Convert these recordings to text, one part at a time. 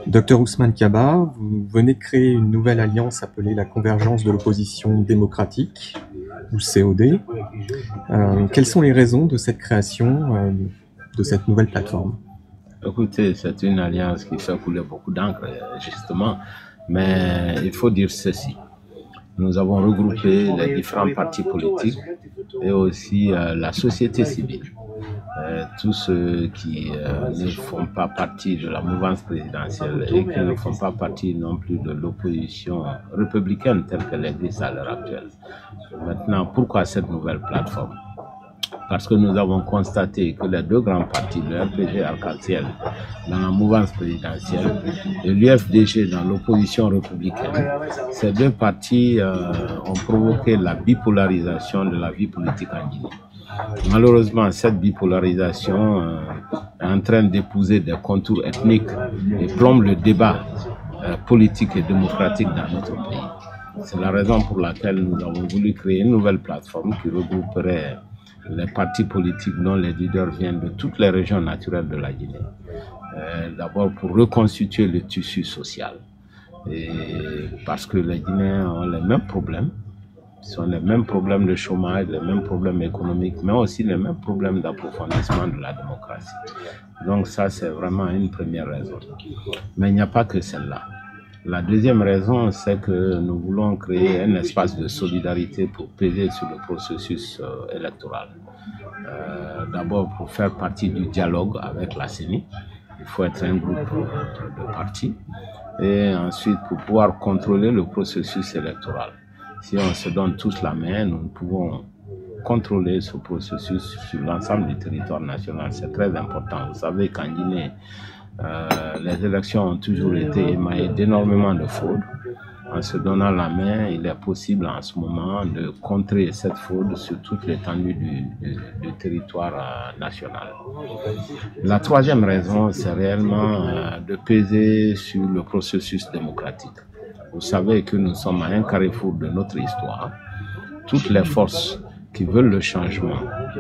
Docteur Ousmane Kaba, vous venez de créer une nouvelle alliance appelée la Convergence de l'opposition démocratique, ou COD. Quelles sont les raisons de cette création de cette nouvelle plateforme? Écoutez, c'est une alliance qui fait couler beaucoup d'encre, justement, mais il faut dire ceci. Nous avons regroupé les différents partis politiques et aussi la société civile. Tous ceux qui ne font pas partie de la mouvance présidentielle et qui ne font pas partie non plus de l'opposition républicaine telle qu'elle existe à l'heure actuelle. Maintenant, pourquoi cette nouvelle plateforme? Parce que nous avons constaté que les deux grands partis, le RPG Arc-en-Ciel dans la mouvance présidentielle et l'UFDG dans l'opposition républicaine, ces deux partis ont provoqué la bipolarisation de la vie politique en Guinée. Malheureusement, cette bipolarisation est en train d'épouser des contours ethniques et plombe le débat politique et démocratique dans notre pays. C'est la raison pour laquelle nous avons voulu créer une nouvelle plateforme qui regrouperait les partis politiques dont les leaders viennent de toutes les régions naturelles de la Guinée. D'abord pour reconstituer le tissu social. Et parce que les Guinéens ont les mêmes problèmes. Ce sont les mêmes problèmes de chômage, les mêmes problèmes économiques, mais aussi les mêmes problèmes d'approfondissement de la démocratie. Donc ça, c'est vraiment une première raison. Mais il n'y a pas que celle-là. La deuxième raison, c'est que nous voulons créer un espace de solidarité pour peser sur le processus électoral. D'abord, pour faire partie du dialogue avec la CENI, il faut être un groupe de partis. Et ensuite, pour pouvoir contrôler le processus électoral. Si on se donne tous la main, nous pouvons contrôler ce processus sur l'ensemble du territoire national. C'est très important. Vous savez qu'en Guinée, les élections ont toujours été émaillées d'énormément de fraudes. En se donnant la main, il est possible en ce moment de contrer cette fraude sur toute l'étendue du territoire national. La troisième raison, c'est réellement de peser sur le processus démocratique. Vous savez que nous sommes à un carrefour de notre histoire. Toutes les forces qui veulent le changement,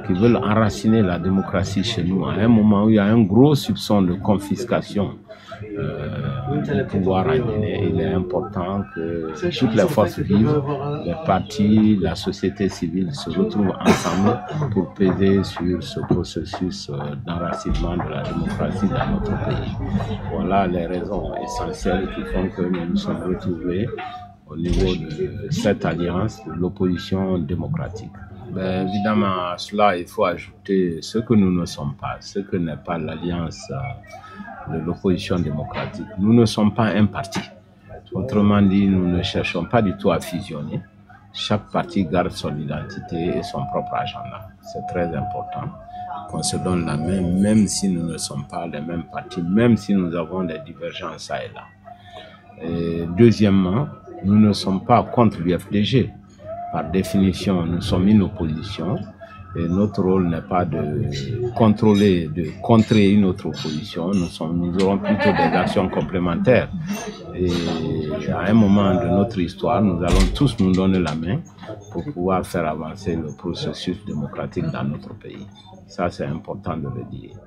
qui veulent enraciner la démocratie chez nous, à un moment où il y a un gros soupçon de confiscation du pouvoir en Guinée, il est important que toutes les forces vives, les partis, la société civile se retrouvent ensemble pour peser sur ce processus d'enracinement de la démocratie dans notre pays. Voilà les raisons essentielles qui font que nous nous sommes retrouvés au niveau de cette alliance de l'opposition démocratique. Ben, évidemment, à cela, il faut ajouter ce que nous ne sommes pas, ce que n'est pas l'alliance de l'opposition démocratique. Nous ne sommes pas un parti. Autrement dit, nous ne cherchons pas du tout à fusionner. Chaque parti garde son identité et son propre agenda. C'est très important qu'on se donne la main, même si nous ne sommes pas les mêmes partis, même si nous avons des divergences ça et là. Et deuxièmement, nous ne sommes pas contre l'UFDG. Par définition, nous sommes une opposition et notre rôle n'est pas de contrôler, de contrer une autre opposition. Nous aurons plutôt des actions complémentaires. Et à un moment de notre histoire, nous allons tous nous donner la main pour pouvoir faire avancer le processus démocratique dans notre pays. Ça, c'est important de le dire.